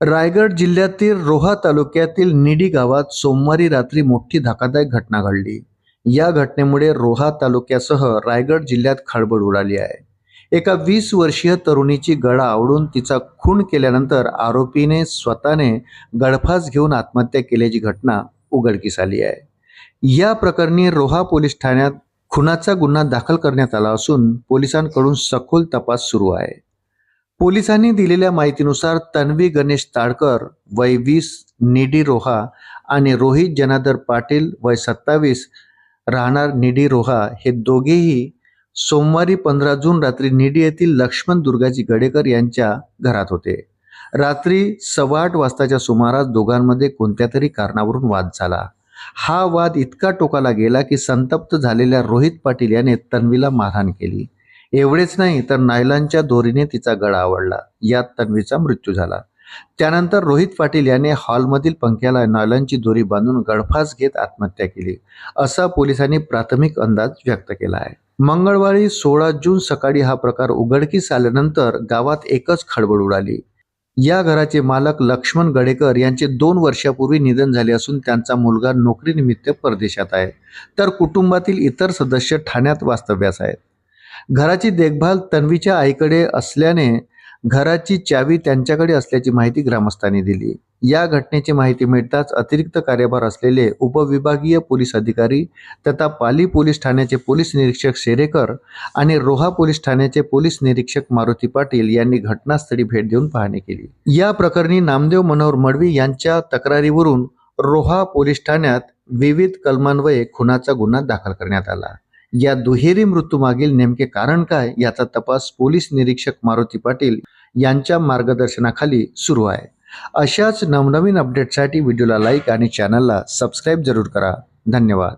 रायगड जिल्ह्यातील रोहा तालुक्यातील निडी गावात सोमवारी रात्री मोठी धक्कादायक घटना घडली. या घटनेमुळे रोहा तालुक्यासह रायगड जिल्ह्यात खळबळ उडाली आहे. एका 20 वर्षीय तरुणीची गळा आवळून तिचा खून केल्यानंतर आरोपीने स्वतःने गळफास घेऊन आत्महत्या केल्याची घटना उघडकीस आली आहे. या प्रकरणी रोहा पोलीस ठाण्यात खुनाचा गुन्हा दाखल करण्यात आला असून पोलिसांकडून सखोल तपास सुरू आहे. पोलिसांनी दिलेल्या माहितीनुसार तन्वी गणेश ताडकर वय 20 निडी रोहा आणि रोहित जनार्दन पाटील वय 27 राहणार निडी रोहा हे दोघेही सोमवारी 15 जून रात्री निडी येथील लक्ष्मण दुर्गाजी गडेकर यांच्या घरात होते. रात्री 8:15 वाजताच्या सुमारास दोघांमध्ये कोणत्या तरी कारणावरून वाद झाला. हा वाद इतका टोकाला गेला की संतप्त झालेल्या रोहित पाटील याने तन्वीला मारहाण केली. एवढेच नाही तर नायलॉनच्या दोरीने तिचा गळा आवळला. यात तन्वीचा मृत्यू झाला. त्यानंतर रोहित पाटील याने हॉलमधील पंख्याला नायलॉनची दोरी बांधून गळफास घेत आत्महत्या केली, असा पोलिसांनी प्राथमिक अंदाज व्यक्त केला आहे. मंगळवारी 16 जून सकाळी हा प्रकार उघडकीस आल्यानंतर गावात एकच खळबळ उडाली. या घराचे मालक लक्ष्मण गडेकर यांचे 2 वर्षापूर्वी निधन झाले असून त्यांचा मुलगा नोकरीनिमित्त परदेशात आहे, तर कुटुंबातील इतर सदस्य ठाण्यात वास्तव्यास आहेत. घराची देखभाल तन्वीच्या आईकडे असल्याने घराची चावी त्यांच्याकडे असल्याची माहिती ग्रामस्थांनी दिली. या घटनेची माहिती मिळताच अतिरिक्त कार्यभार असलेले उपविभागीय पोलीस अधिकारी तथा पाली पोलीस ठाण्याचे पोलीस निरीक्षक शेरेकर आणि रोहा पोलीस ठाण्याचे पोलीस निरीक्षक मारुती पाटील यांनी घटनास्थळी भेट देऊन पाहणी केली. या प्रकरणी नामदेव मनोहर मडवी यांच्या तक्रारीवरून रोहा पोलीस ठाण्यात विविध कलमान्वये खुनाचा गुन्हा दाखल करण्यात आला. या दुहेरी मृत्यूमागील नेमके कारण काय याचा तपास पोलीस निरीक्षक मारुती पाटील यांच्या मार्गदर्शनाखाली सुरू आहे. अशाच नवनवीन अपडेटसाठी व्हिडिओला लाईक आणि चॅनलला सबस्क्राईब जरूर करा. धन्यवाद.